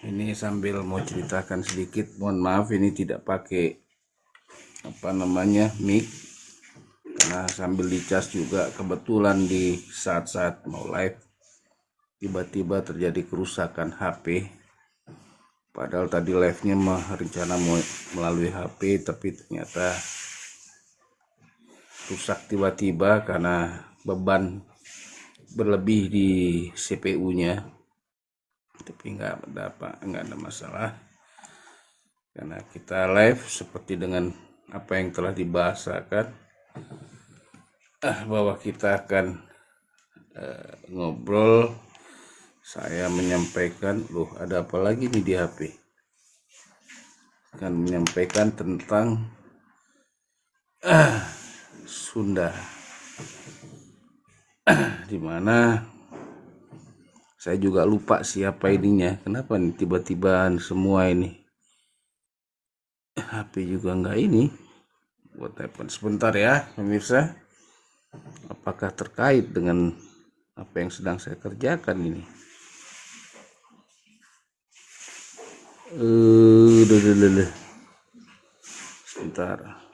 Ini sambil mau ceritakan sedikit, mohon maaf ini tidak pakai mic karena sambil dicas juga. Kebetulan di saat-saat mau live tiba-tiba terjadi kerusakan HP, padahal tadi live-nya rencana mau melalui HP, tapi ternyata rusak tiba-tiba karena beban berlebih di CPU-nya. Tapi nggak ada masalah karena kita live seperti dengan apa yang telah dibahasakan, bahwa kita akan ngobrol. Saya menyampaikan, loh ada apa lagi nih di HP, akan menyampaikan tentang Sunda, dimana saya juga lupa siapa ininya. Kenapa nih tiba-tiba semua ini HP juga nggak ini. Buat telepon sebentar ya pemirsa, apakah terkait dengan apa yang sedang saya kerjakan ini. Sebentar.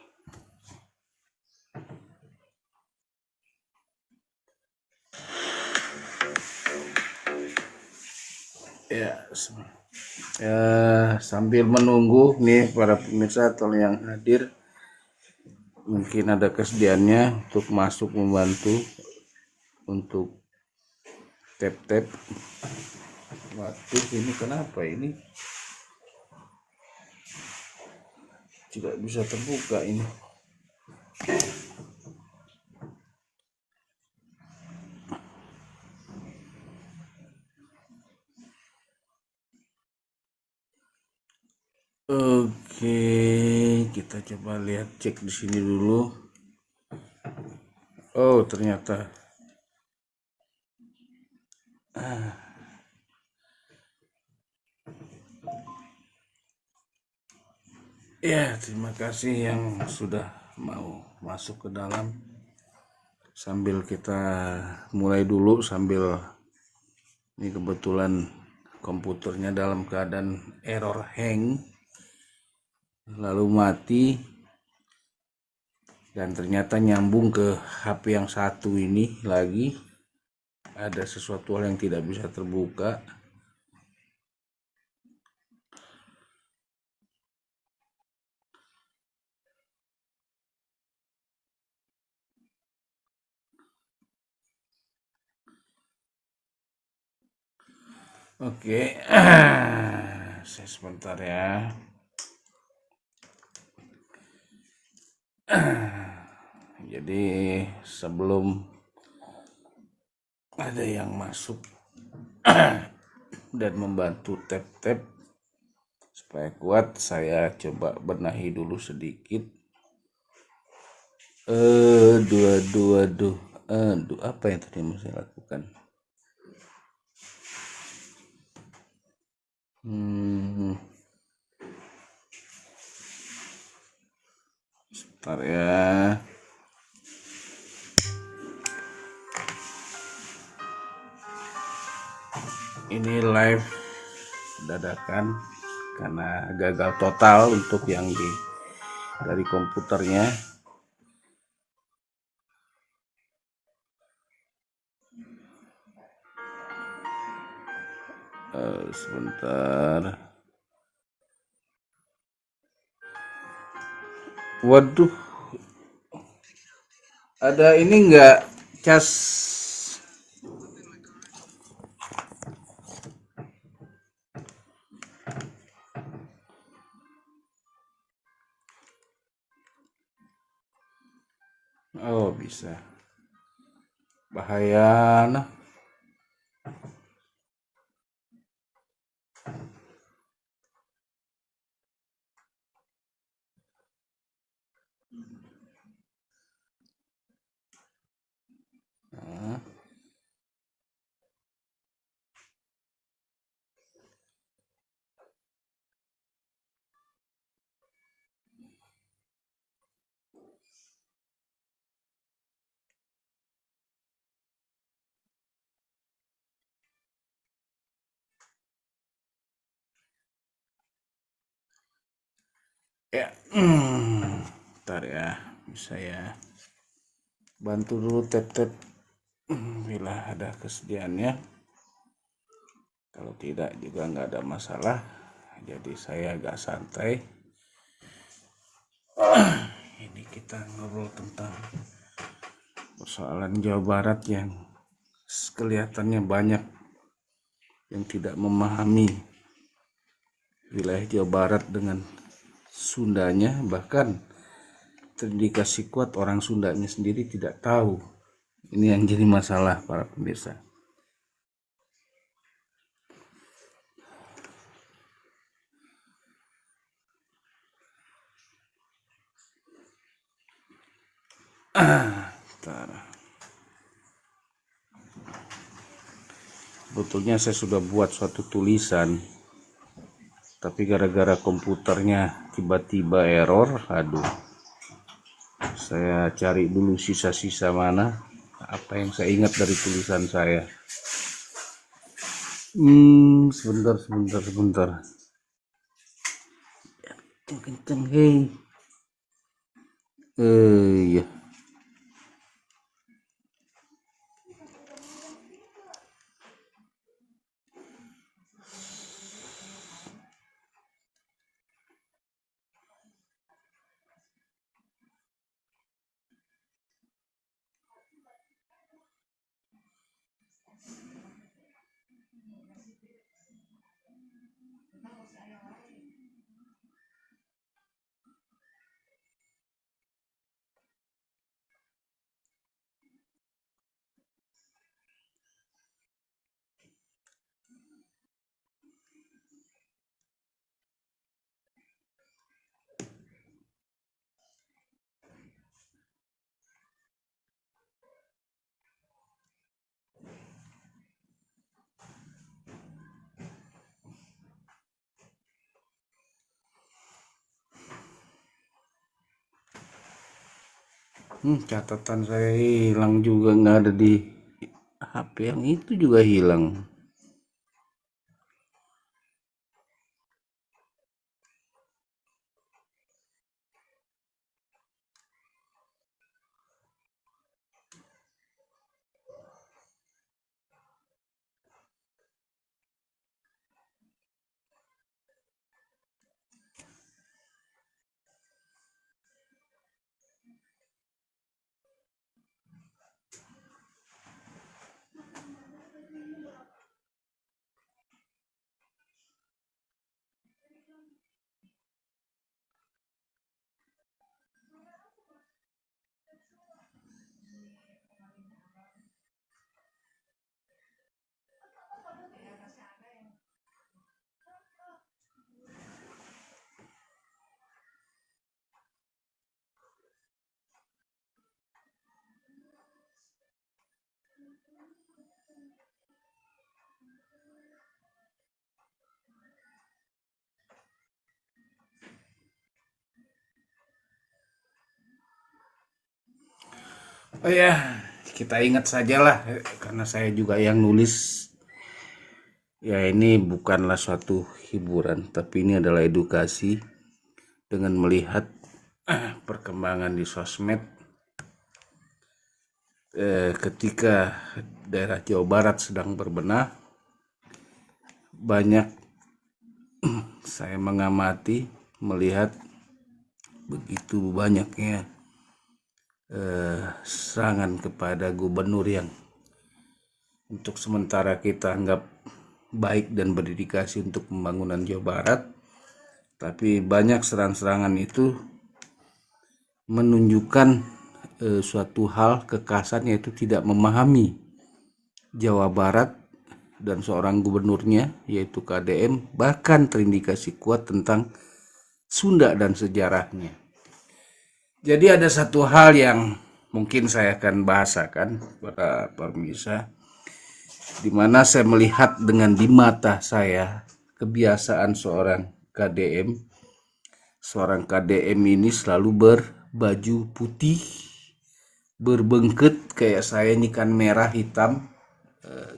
Ya, sambil menunggu nih para pemirsa atau yang hadir, mungkin ada kesediaannya untuk masuk membantu untuk tap. Waduh, ini kenapa ini tidak bisa terbuka ini. Oke, kita coba lihat, cek di sini dulu. Oh, ternyata ya, terima kasih yang sudah mau masuk ke dalam. Sambil kita mulai dulu, sambil ini kebetulan komputernya dalam keadaan error hang, lalu mati, dan ternyata nyambung ke HP yang satu ini lagi. Ada sesuatu hal yang tidak bisa terbuka. Oke, saya sebentar ya. Jadi sebelum ada yang masuk dan membantu tap supaya kuat, saya coba benahi dulu sedikit. Aduh, apa yang tadi mau saya lakukan? Sebentar ya. Ini live dadakan karena gagal total untuk yang dari komputernya. Sebentar. Waduh, ada ini enggak cas? Oh, bisa. Bahaya nah. Ntar ya, bisa ya. Bantu dulu tap-tap bila ada kesediaannya. Kalau tidak juga nggak ada masalah. Jadi saya agak santai. Ini kita ngobrol tentang persoalan Jawa Barat yang kelihatannya banyak yang tidak memahami wilayah Jawa Barat dengan Sundanya, bahkan terindikasi kuat orang Sundanya sendiri tidak tahu. Ini yang jadi masalah para pemirsa. Sebetulnya saya sudah buat suatu tulisan, tapi gara-gara komputernya tiba-tiba error, aduh. Saya cari dulu sisa-sisa mana, apa yang saya ingat dari tulisan saya. Sebentar. Kenceng, hei. Ya. Catatan saya hilang juga, nggak ada di HP yang itu juga hilang. Oh ya, kita ingat sajalah, karena saya juga yang nulis. Ya, ini bukanlah suatu hiburan, tapi ini adalah edukasi dengan melihat perkembangan di sosmed. Ketika daerah Jawa Barat sedang berbenah, banyak saya mengamati, melihat begitu banyaknya serangan kepada gubernur yang untuk sementara kita anggap baik dan berdedikasi untuk pembangunan Jawa Barat, tapi banyak serangan-serangan itu menunjukkan suatu hal kekasan, yaitu tidak memahami Jawa Barat dan seorang gubernurnya yaitu KDM, bahkan terindikasi kuat tentang Sunda dan sejarahnya. Jadi ada satu hal yang mungkin saya akan bahasakan kepada pemirsa, di mana saya melihat dengan di mata saya kebiasaan seorang KDM. Seorang KDM ini selalu berbaju putih, berbengket kayak saya ini kan merah hitam,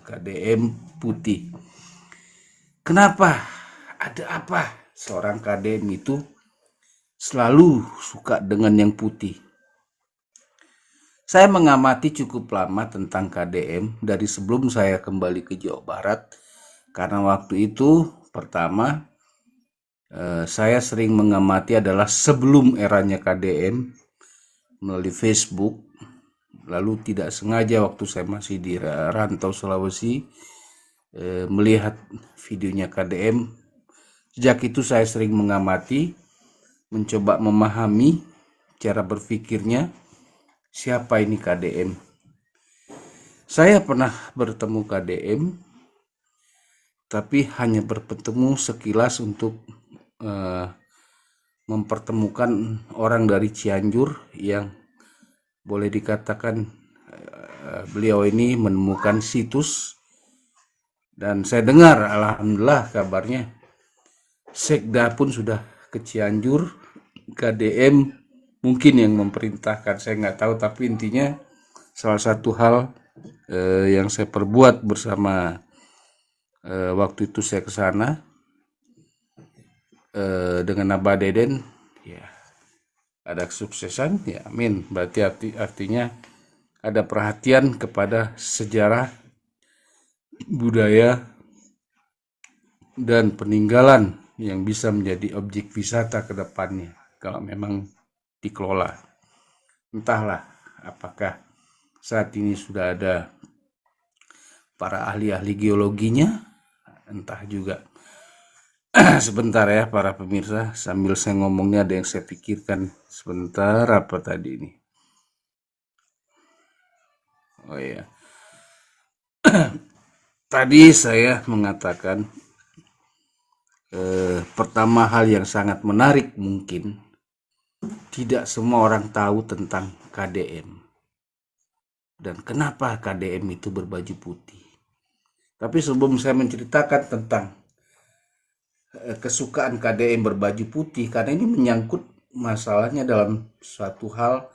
KDM putih. Kenapa? Ada apa seorang KDM itu selalu suka dengan yang putih. Saya mengamati cukup lama tentang KDM dari sebelum saya kembali ke Jawa Barat, karena waktu itu pertama saya sering mengamati adalah sebelum eranya KDM melalui Facebook. Lalu tidak sengaja waktu saya masih di rantau Sulawesi melihat videonya KDM. Sejak itu saya sering mengamati, mencoba memahami cara berpikirnya, siapa ini KDM. Saya pernah bertemu KDM, tapi hanya bertemu sekilas untuk mempertemukan orang dari Cianjur yang boleh dikatakan beliau ini menemukan situs. Dan saya dengar alhamdulillah kabarnya Sekda pun sudah ke Cianjur, KDM mungkin yang memerintahkan, saya nggak tahu, tapi intinya salah satu hal yang saya perbuat bersama waktu itu saya ke sana dengan Abah Deden, ya ada kesuksesan, ya amin. Berarti artinya ada perhatian kepada sejarah, budaya, dan peninggalan yang bisa menjadi objek wisata ke depannya kalau memang dikelola. Entahlah apakah saat ini sudah ada para ahli-ahli geologinya, entah juga. Sebentar ya para pemirsa, sambil saya ngomongnya ada yang saya pikirkan sebentar. Apa tadi ini? Oh iya, tadi saya mengatakan pertama hal yang sangat menarik, mungkin tidak semua orang tahu tentang KDM dan kenapa KDM itu berbaju putih. Tapi sebelum saya menceritakan tentang kesukaan KDM berbaju putih, karena ini menyangkut masalahnya dalam suatu hal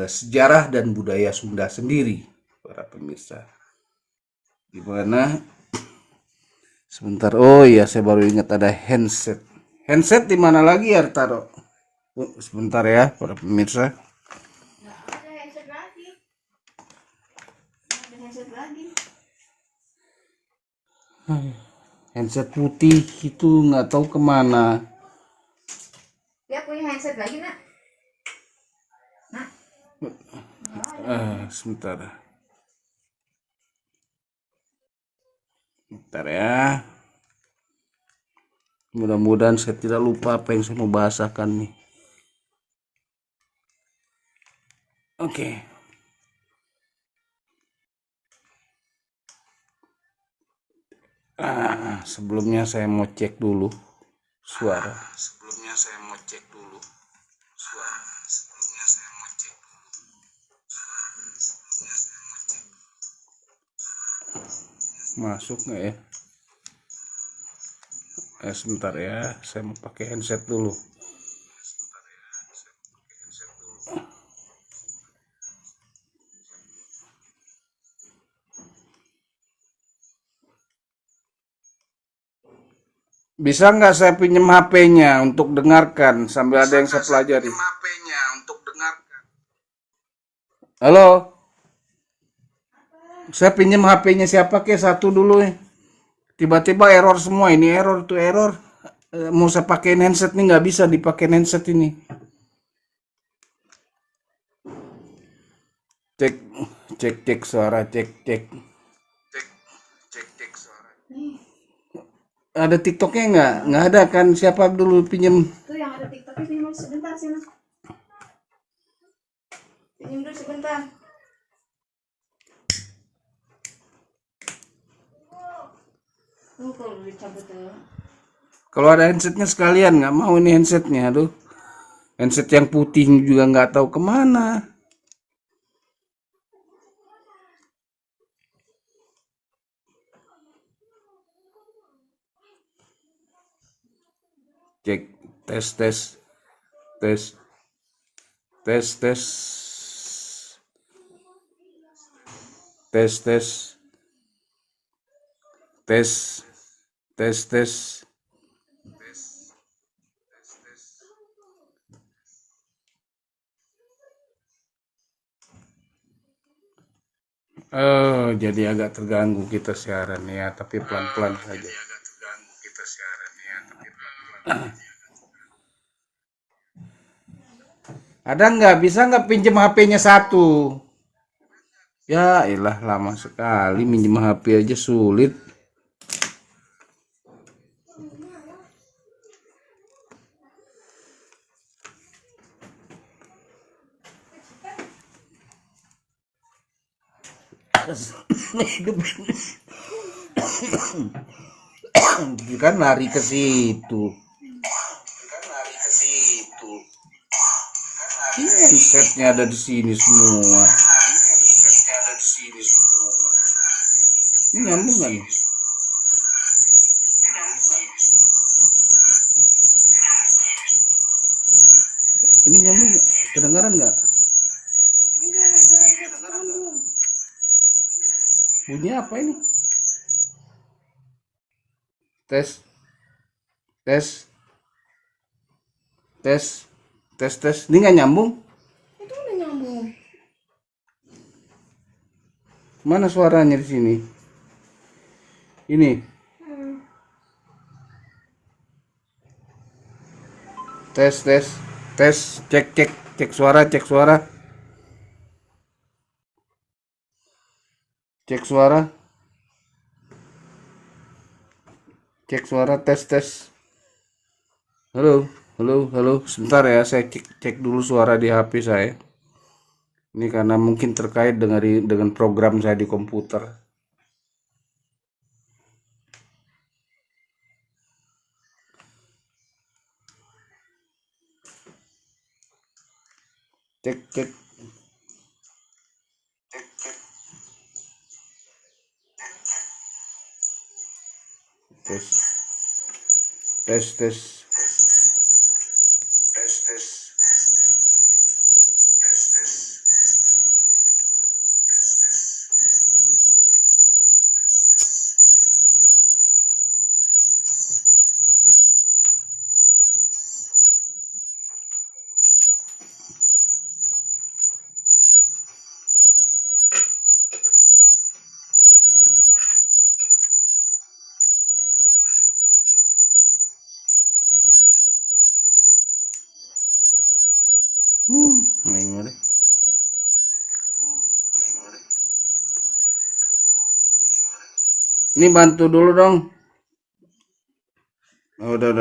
sejarah dan budaya Sunda sendiri, para pemirsa. Gimana? Sebentar, oh iya saya baru ingat ada handset. Handset di mana lagi ya taruh? Sebentar ya para pemirsa. Nggak ada handset lagi. Nggak ada handset lagi. Handset putih itu nggak tahu kemana. Dia punya handset lagi, nak? Nak? Sebentar. Bentar ya. Mudah-mudahan saya tidak lupa apa yang saya mau bahasakan nih. Oke. Sebelumnya saya mau cek dulu suara. Masuk nggak ya? Sebentar ya, saya mau pakai handset dulu. Bisa nggak saya pinjam HP-nya untuk dengarkan sambil ada yang saya pelajari? Halo, saya pinjam HP-nya siapa ke satu dulu ya. Tiba-tiba error semua, ini error tuh error. Mau saya pakai handset nih, nggak bisa dipakai handset ini. Cek, cek suara, cek. Ada TikToknya nggak? Nggak ada kan? Siapa dulu pinjam? Tuh yang ada TikToknya, pinjam dulu sebentar sini. Pinjam dulu sebentar. Kalau dicabut tuh. Kalau ada handsetnya sekalian, nggak mau ini handsetnya, aduh. Handset yang putih juga nggak tahu kemana. Cek, tes, tes, tes, tes, tes, tes, tes, tes, tes, tes. Jadi agak terganggu kita siaran ya, tapi pelan-pelan saja. Ada nggak? Bisa nggak pinjem HP-nya satu? Ya elah, lama sekali minjem HP aja sulit. Kan lari ke situ. Ini setnya ada di sini semua. Ini nyambung nggak nih? Ini nyambung nggak? Kedengaran nggak? Bunyi apa ini? Tes, tes, tes, tes, tes. Ini nggak nyambung? Itu udah nyambung. Mana suaranya di sini? Ini. Tes, tes, tes. Cek, cek, cek suara, cek suara. Cek suara. Cek suara, tes, tes. Halo, halo, halo. Sebentar ya, saya cek dulu suara di HP saya. Ini karena mungkin terkait dengan program saya di komputer. Cek, cek. Tes, tes, tes. Main deh. Ini bantu dulu dong. Oh, udah.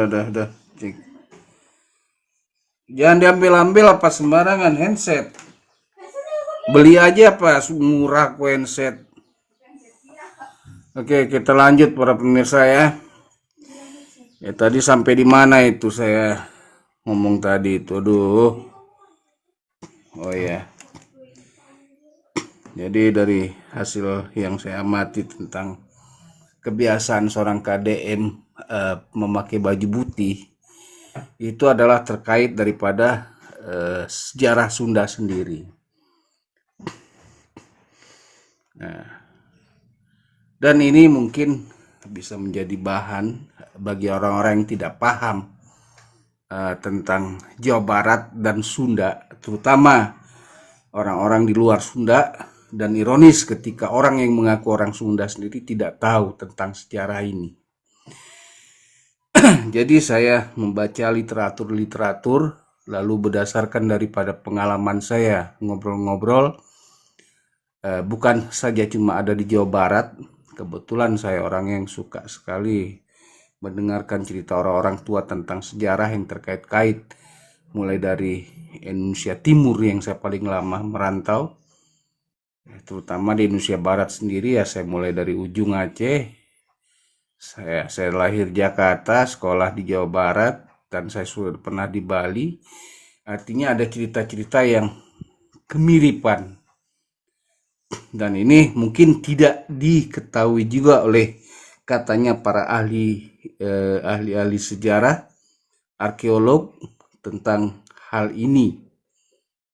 Cek. Jangan diambil-ambil apa sembarangan handset. Beli aja apa murah kok handset. Oke, kita lanjut para pemirsa ya. Ya tadi sampai di mana itu saya ngomong tadi itu. Aduh. Oh ya. Jadi dari hasil yang saya amati tentang kebiasaan seorang KDM memakai baju putih itu adalah terkait daripada sejarah Sunda sendiri. Nah, dan ini mungkin bisa menjadi bahan bagi orang-orang yang tidak paham tentang Jawa Barat dan Sunda, terutama orang-orang di luar Sunda. Dan ironis ketika orang yang mengaku orang Sunda sendiri tidak tahu tentang sejarah ini. Jadi saya membaca literatur, lalu berdasarkan daripada pengalaman saya ngobrol-ngobrol, bukan saja cuma ada di Jawa Barat. Kebetulan saya orang yang suka sekali mendengarkan cerita orang-orang tua tentang sejarah yang terkait-kait, mulai dari Indonesia Timur yang saya paling lama merantau, terutama di Indonesia Barat sendiri ya, saya mulai dari ujung Aceh. Saya lahir Jakarta, sekolah di Jawa Barat, dan saya sudah pernah di Bali. Artinya ada cerita-cerita yang kemiripan. Dan ini mungkin tidak diketahui juga oleh katanya para ahli sejarah, arkeolog tentang hal ini,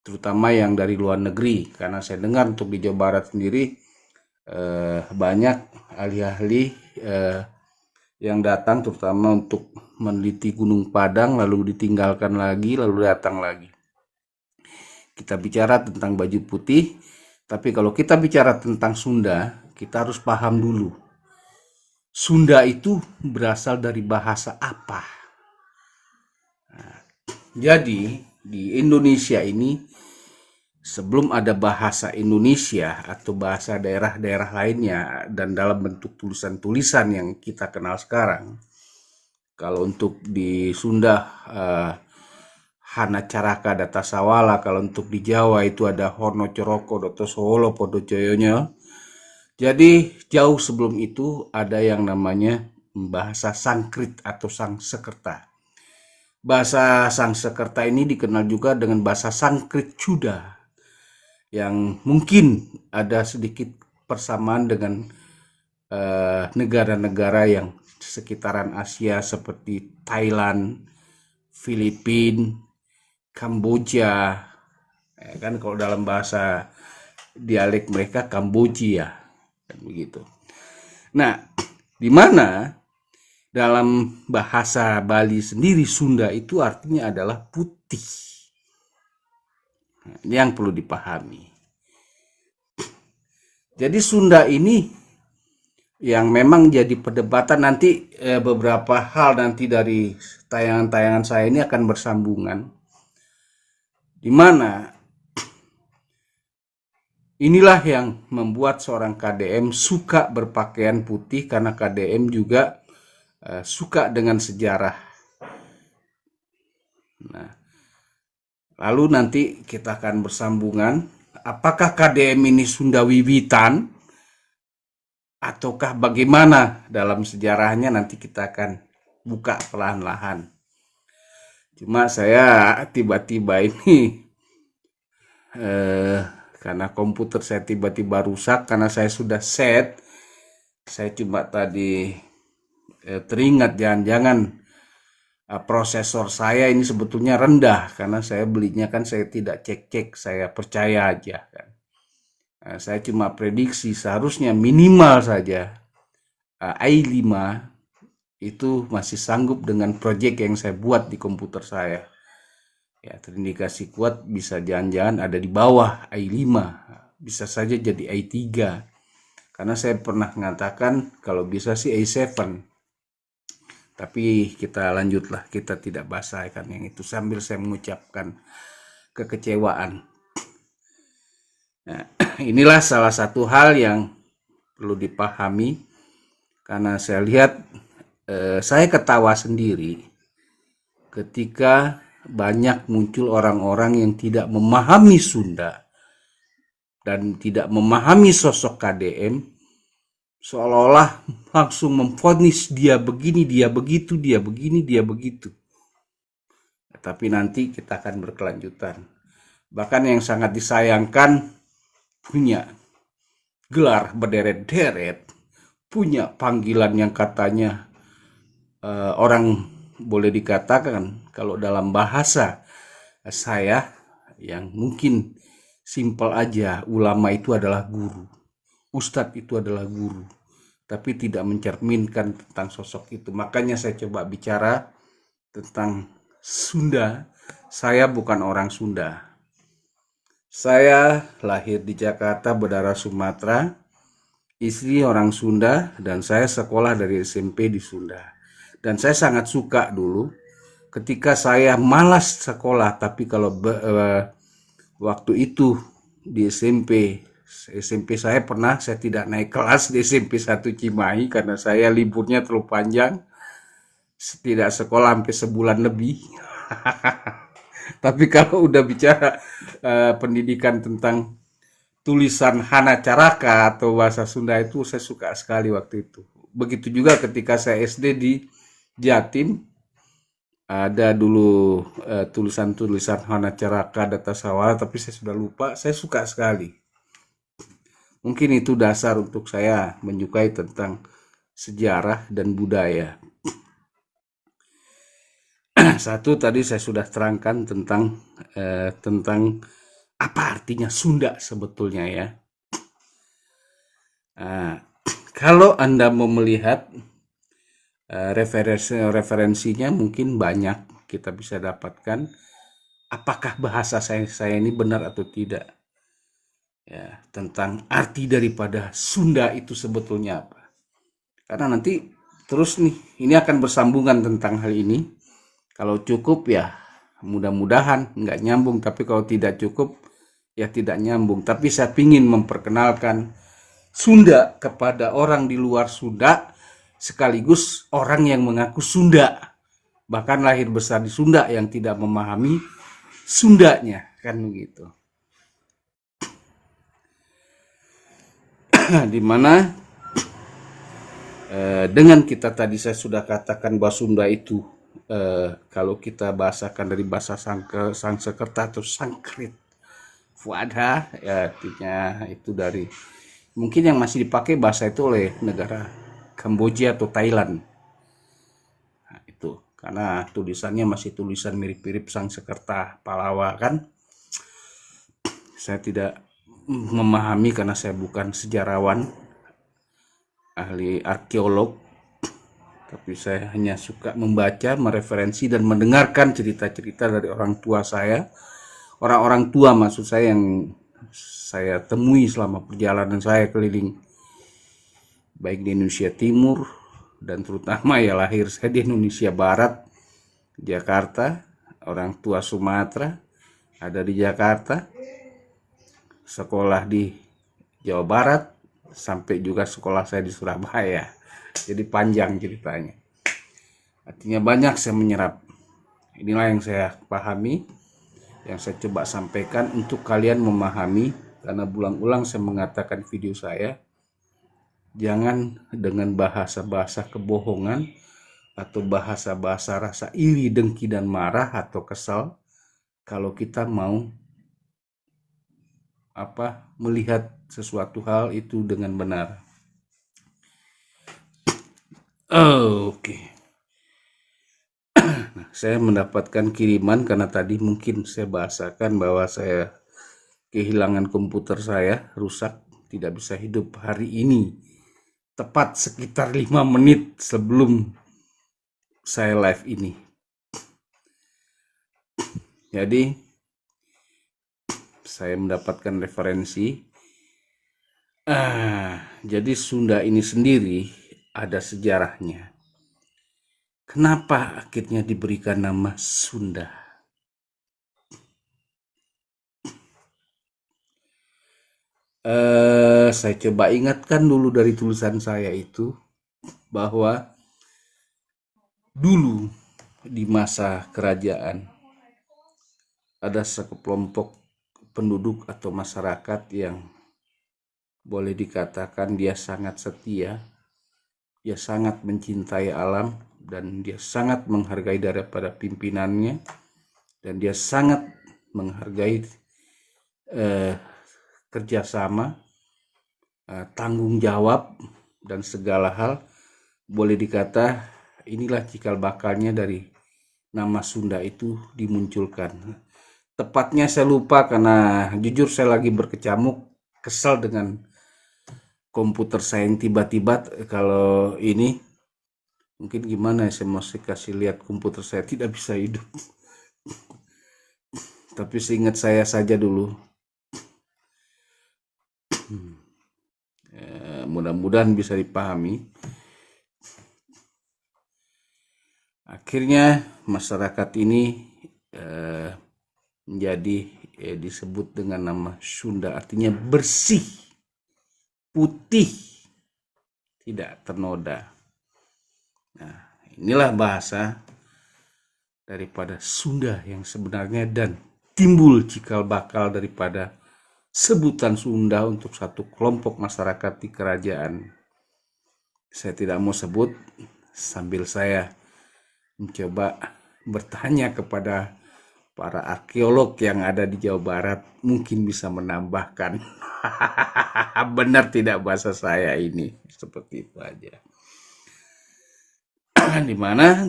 terutama yang dari luar negeri. Karena saya dengar untuk di Jawa Barat sendiri banyak ahli-ahli yang datang terutama untuk meneliti Gunung Padang, lalu ditinggalkan lagi, lalu datang lagi. Kita bicara tentang baju putih, Tapi kalau kita bicara tentang Sunda, kita harus paham dulu. Sunda itu berasal dari bahasa apa? Jadi, di Indonesia ini sebelum ada bahasa Indonesia atau bahasa daerah-daerah lainnya dan dalam bentuk tulisan-tulisan yang kita kenal sekarang, kalau untuk di Sunda Hana Caraka Data Sawala, kalau untuk di Jawa itu ada Hono Coroko Doto Solo Podo Joyonya. Jadi jauh sebelum itu ada yang namanya bahasa Sangkrit atau Sangsekerta. Bahasa Sangsekerta ini dikenal juga dengan bahasa Sangkrit Cuda, yang mungkin ada sedikit persamaan dengan negara-negara yang sekitaran Asia seperti Thailand, Filipina, Kamboja. Kan kalau dalam bahasa dialek mereka Kamboja, kan begitu. Nah, di mana dalam bahasa Bali sendiri Sunda itu artinya adalah putih. Nah, ini yang perlu dipahami. Jadi Sunda ini yang memang jadi perdebatan nanti, beberapa hal nanti dari tayangan-tayangan saya ini akan bersambungan, di mana inilah yang membuat seorang KDM suka berpakaian putih, karena KDM juga suka dengan sejarah. Nah, lalu nanti kita akan bersambungan, apakah KDM ini Sunda wiwitan ataukah bagaimana dalam sejarahnya, nanti kita akan buka perlahan-lahan. Cuma saya tiba-tiba ini karena komputer saya tiba-tiba rusak, karena saya sudah set, saya cuma tadi teringat jangan-jangan prosesor saya ini sebetulnya rendah, karena saya belinya kan saya tidak cek-cek, saya percaya aja kan. Saya cuma prediksi seharusnya minimal saja i5 itu masih sanggup dengan proyek yang saya buat di komputer saya. Ya, terindikasi kuat bisa jangan-jangan ada di bawah i5, bisa saja jadi i3. Karena saya pernah mengatakan kalau bisa sih i7. Tapi kita lanjutlah, kita tidak bahas kan yang itu sambil saya mengucapkan kekecewaan. Nah, inilah salah satu hal yang perlu dipahami, karena saya lihat saya ketawa sendiri ketika banyak muncul orang-orang yang tidak memahami Sunda dan tidak memahami sosok KDM, seolah-olah langsung memvonis dia begini, dia begitu, dia begini, dia begitu. Tapi nanti kita akan berkelanjutan. Bahkan yang sangat disayangkan, punya gelar berderet-deret, punya panggilan yang katanya orang boleh dikatakan kalau dalam bahasa saya yang mungkin simpel aja, ulama itu adalah guru, ustadz itu adalah guru, tapi tidak mencerminkan tentang sosok itu. Makanya saya coba bicara tentang Sunda. Saya bukan orang Sunda. Saya lahir di Jakarta, berdarah Sumatera, istri orang Sunda, dan saya sekolah dari SMP di Sunda. Dan saya sangat suka dulu ketika saya malas sekolah, tapi kalau waktu itu di SMP saya tidak naik kelas di SMP 1 Cimahi karena saya liburnya terlalu panjang, tidak sekolah sampai sebulan lebih. Tapi kalau udah bicara pendidikan tentang tulisan Hana Caraka atau bahasa Sunda itu saya suka sekali waktu itu. Begitu juga ketika saya SD di Jatim, ada dulu tulisan-tulisan Hana Caraka Data Sawala, tapi saya sudah lupa. Saya suka sekali. Mungkin itu dasar untuk saya menyukai tentang sejarah dan budaya. Satu tadi saya sudah terangkan tentang apa artinya Sunda sebetulnya ya. Kalau Anda mau melihat referensinya mungkin banyak kita bisa dapatkan. Apakah bahasa saya ini benar atau tidak? ya, tentang arti daripada Sunda itu sebetulnya apa. Karena nanti terus nih, ini akan bersambungan tentang hal ini. Kalau cukup ya mudah-mudahan nggak nyambung, tapi kalau tidak cukup ya tidak nyambung. Tapi saya ingin memperkenalkan Sunda kepada orang di luar Sunda, sekaligus orang yang mengaku Sunda, bahkan lahir besar di Sunda yang tidak memahami Sundanya, kan begitu. Dimana dengan kita tadi saya sudah katakan bahwa Sunda itu kalau kita bahasakan dari bahasa Sanskerta atau Sanskrit, Fuadha, ya artinya itu dari mungkin yang masih dipakai bahasa itu oleh negara Kamboja atau Thailand. Nah, itu karena tulisannya masih tulisan mirip-mirip Sanskerta Palawa kan. Saya tidak memahami karena saya bukan sejarawan, ahli arkeolog, tapi saya hanya suka membaca, mereferensi dan mendengarkan cerita-cerita dari orang tua saya. Orang-orang tua maksud saya yang saya temui selama perjalanan saya keliling baik di Indonesia Timur dan terutama ya lahir saya di Indonesia Barat, Jakarta, orang tua Sumatera ada di Jakarta, sekolah di Jawa Barat, sampai juga sekolah saya di Surabaya. Jadi panjang ceritanya. Artinya banyak saya menyerap. Inilah yang saya pahami, yang saya coba sampaikan untuk kalian memahami, karena berulang-ulang saya mengatakan video saya, jangan dengan bahasa-bahasa kebohongan atau bahasa-bahasa rasa iri, dengki, dan marah atau kesal kalau kita mau melihat sesuatu hal itu dengan benar. Oke. Nah, saya mendapatkan kiriman karena tadi mungkin saya bahasakan bahwa saya kehilangan komputer saya, rusak, tidak bisa hidup hari ini. Tepat sekitar 5 menit sebelum saya live ini. Jadi saya mendapatkan referensi. Jadi Sunda ini sendiri ada sejarahnya. Kenapa akhirnya diberikan nama Sunda? Saya coba ingatkan dulu dari tulisan saya itu bahwa dulu di masa kerajaan ada sekelompok penduduk atau masyarakat yang boleh dikatakan dia sangat setia, dia sangat mencintai alam, dan dia sangat menghargai daripada pimpinannya, dan dia sangat menghargai kerjasama, tanggung jawab, dan segala hal. Boleh dikata inilah cikal bakalnya dari nama Sunda itu dimunculkan. Tepatnya saya lupa karena jujur saya lagi berkecamuk, kesal dengan komputer saya yang tiba-tiba kalau ini mungkin gimana ya, saya masih kasih lihat komputer saya tidak bisa hidup. Tapi seingat saya saja dulu. Mudah-mudahan bisa dipahami. Akhirnya masyarakat ini menjadi disebut dengan nama Sunda, artinya bersih, putih, tidak ternoda. Nah, inilah bahasa daripada Sunda yang sebenarnya dan timbul cikal bakal daripada sebutan Sunda untuk satu kelompok masyarakat di kerajaan. Saya tidak mau sebut sambil saya mencoba bertanya kepada para arkeolog yang ada di Jawa Barat, mungkin bisa menambahkan. Benar tidak bahasa saya ini? Seperti itu aja. Dimana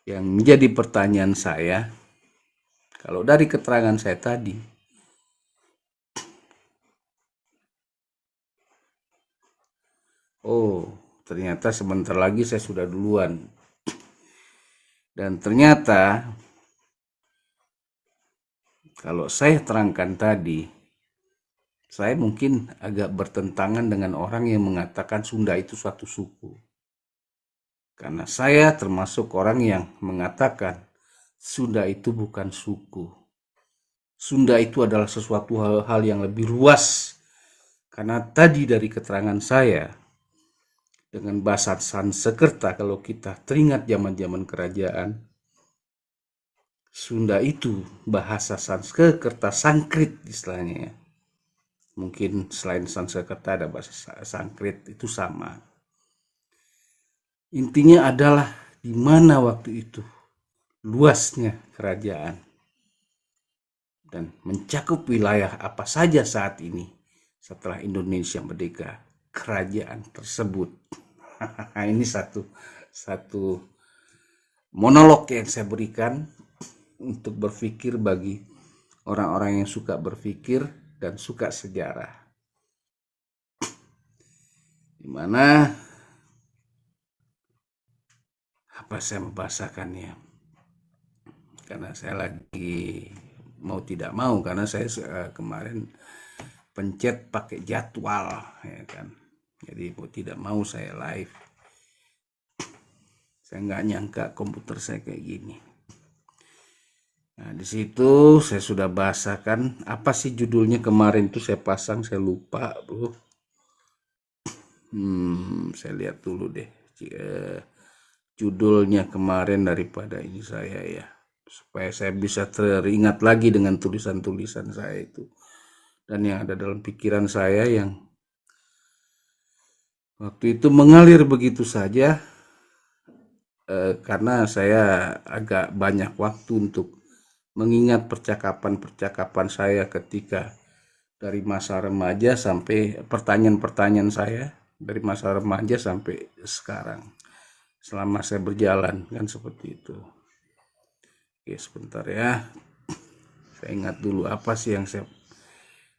yang menjadi pertanyaan saya, kalau dari keterangan saya tadi, oh ternyata sebentar lagi saya sudah duluan. Dan ternyata kalau saya terangkan tadi, saya mungkin agak bertentangan dengan orang yang mengatakan Sunda itu suatu suku. Karena saya termasuk orang yang mengatakan Sunda itu bukan suku. Sunda itu adalah sesuatu hal yang lebih luas. Karena tadi dari keterangan saya, dengan bahasa Sanskerta, kalau kita teringat zaman-zaman kerajaan, Sunda itu bahasa Sanskerta, Sanskrit istilahnya. Mungkin selain Sanskerta ada bahasa Sanskrit, itu sama. Intinya adalah di mana waktu itu luasnya kerajaan dan mencakup wilayah apa saja saat ini setelah Indonesia merdeka, kerajaan tersebut. Ini satu monolog yang saya berikan untuk berpikir bagi orang-orang yang suka berpikir dan suka sejarah, dimana apa saya membahasakannya, karena saya lagi mau tidak mau, karena saya kemarin pencet pakai jadwal, ya kan. Jadi mau tidak mau saya live. Saya nggak nyangka komputer saya kayak gini. Nah, di situ saya sudah bahasakan apa sih judulnya kemarin tuh, saya pasang, saya lupa, bro. Saya lihat dulu deh judulnya kemarin daripada ini saya ya, supaya saya bisa teringat lagi dengan tulisan-tulisan saya itu dan yang ada dalam pikiran saya yang waktu itu mengalir begitu saja, karena saya agak banyak waktu untuk mengingat percakapan-percakapan saya ketika dari masa remaja sampai pertanyaan-pertanyaan saya dari masa remaja sampai sekarang selama saya berjalan, kan seperti itu. Oke, sebentar ya, saya ingat dulu apa sih yang saya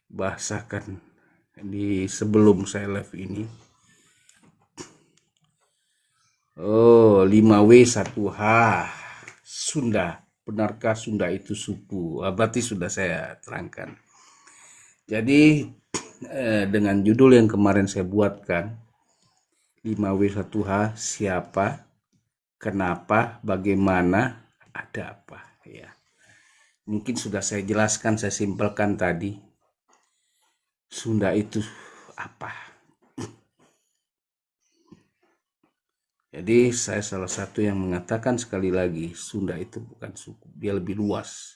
bahasakan di sebelum saya live ini. 5W1H Sunda. Benarkah Sunda itu suku? Berarti sudah saya terangkan. Jadi dengan judul yang kemarin saya buatkan, 5W1H siapa, kenapa, bagaimana, ada apa, ya. Mungkin sudah saya jelaskan, saya simpelkan tadi. Sunda itu apa? Jadi saya salah satu yang mengatakan sekali lagi, Sunda itu bukan suku, dia lebih luas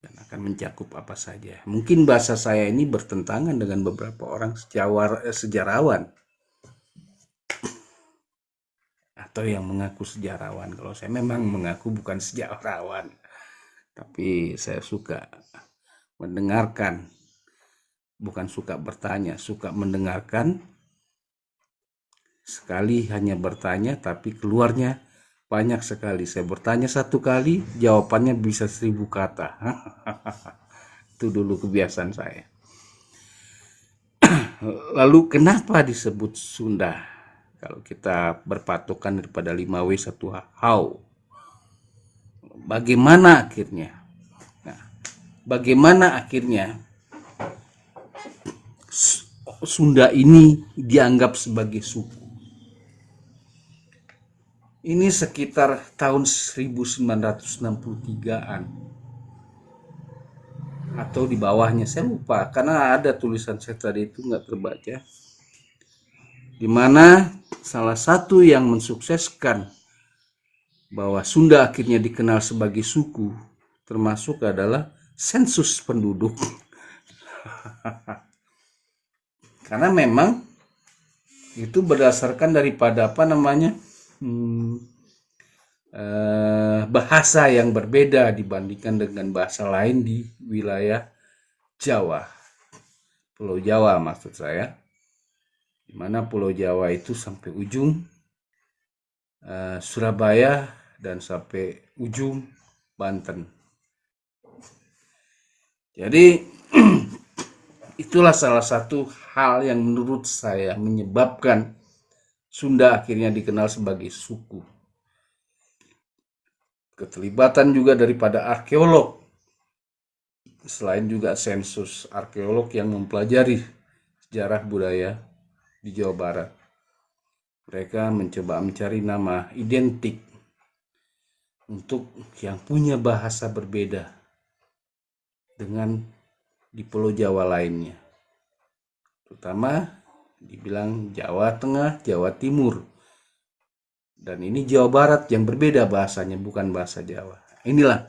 dan akan mencakup apa saja. Mungkin bahasa saya ini bertentangan dengan beberapa orang sejarawan atau yang mengaku sejarawan. Kalau saya memang mengaku bukan sejarawan, tapi saya suka mendengarkan, bukan suka bertanya, suka mendengarkan. Sekali hanya bertanya, tapi keluarnya banyak sekali. Saya bertanya satu kali, jawabannya bisa 1000 kata. Itu dulu kebiasaan saya. Lalu kenapa disebut Sunda? Kalau kita berpatokan daripada 5W1H, how? Bagaimana akhirnya? Nah, bagaimana akhirnya Sunda ini dianggap sebagai suku? Ini sekitar tahun 1963-an atau di bawahnya, saya lupa karena ada tulisan saya tadi itu nggak terbaca, dimana salah satu yang mensukseskan bahwa Sunda akhirnya dikenal sebagai suku termasuk adalah sensus penduduk. Karena memang itu berdasarkan daripada bahasa yang berbeda dibandingkan dengan bahasa lain di wilayah Jawa, Pulau Jawa maksud saya, dimana Pulau Jawa itu sampai ujung Surabaya dan sampai ujung Banten. Jadi itulah salah satu hal yang menurut saya menyebabkan Sunda akhirnya dikenal sebagai suku. Keterlibatan juga daripada arkeolog selain juga sensus arkeolog yang mempelajari sejarah budaya di Jawa Barat. Mereka mencoba mencari nama identik untuk yang punya bahasa berbeda dengan di Pulau Jawa lainnya, terutama dibilang Jawa Tengah, Jawa Timur, dan ini Jawa Barat yang berbeda bahasanya, bukan bahasa Jawa. Inilah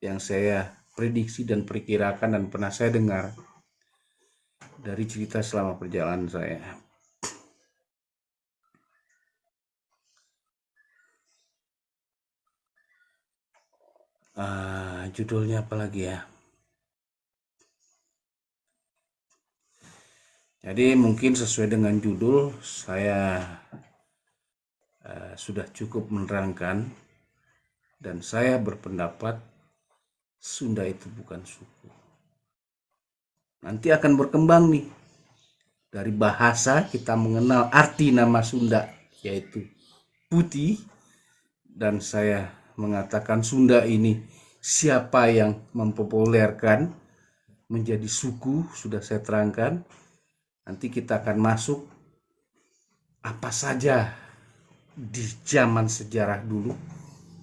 yang saya prediksi dan perkirakan dan pernah saya dengar dari cerita selama perjalanan saya. Judulnya apa lagi ya? Jadi mungkin sesuai dengan judul saya sudah cukup menerangkan, dan saya berpendapat Sunda itu bukan suku. Nanti akan berkembang nih. Dari bahasa kita mengenal arti nama Sunda, yaitu putih, dan saya mengatakan Sunda ini siapa yang mempopulerkan menjadi suku, sudah saya terangkan. Nanti kita akan masuk apa saja di zaman sejarah dulu,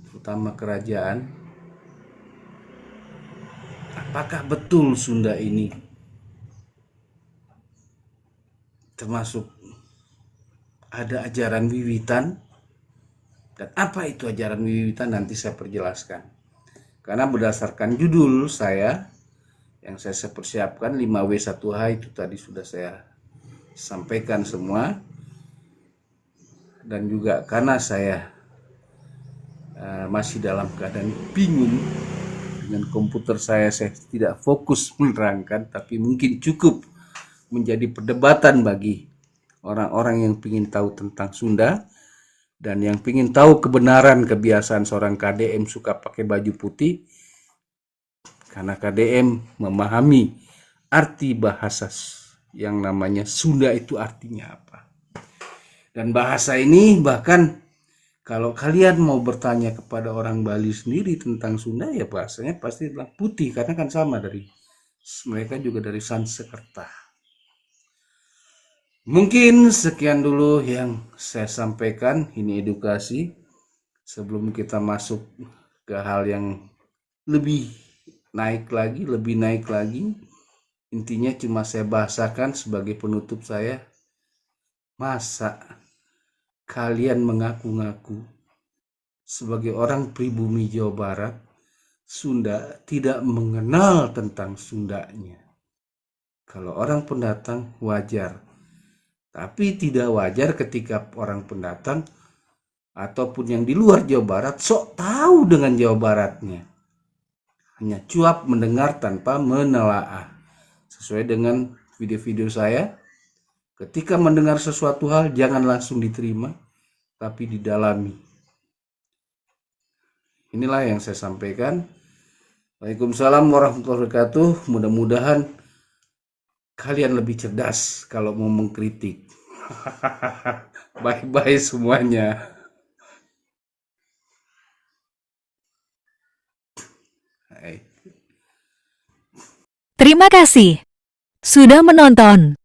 terutama kerajaan. Apakah betul Sunda ini termasuk ada ajaran wiwitan? Dan apa itu ajaran wiwitan nanti saya perjelaskan. Karena berdasarkan judul saya yang saya persiapkan 5W1H itu tadi sudah saya sampaikan semua. Dan juga karena saya masih dalam keadaan bingung dengan komputer saya tidak fokus menerangkan, tapi mungkin cukup menjadi perdebatan bagi orang-orang yang ingin tahu tentang Sunda dan yang ingin tahu kebenaran kebiasaan seorang KDM suka pakai baju putih, karena KDM memahami arti bahasa yang namanya Sunda itu artinya apa. Dan bahasa ini bahkan kalau kalian mau bertanya kepada orang Bali sendiri tentang Sunda, ya bahasanya pasti bilang putih, karena kan sama dari mereka juga dari Sanskerta. Mungkin sekian dulu yang saya sampaikan, ini edukasi sebelum kita masuk ke hal yang lebih naik lagi. Intinya cuma saya bahasakan sebagai penutup saya. Masa kalian mengaku-ngaku sebagai orang pribumi Jawa Barat, Sunda tidak mengenal tentang Sundanya? Kalau orang pendatang wajar, tapi tidak wajar ketika orang pendatang ataupun yang di luar Jawa Barat sok tahu dengan Jawa Baratnya. Hanya cuap mendengar tanpa menelaah. Sesuai dengan video-video saya, ketika mendengar sesuatu hal jangan langsung diterima, tapi didalami. Inilah yang saya sampaikan. Waalaikumsalam warahmatullahi wabarakatuh. Mudah-mudahan kalian lebih cerdas kalau mau mengkritik. Bye-bye semuanya. Terima kasih sudah menonton.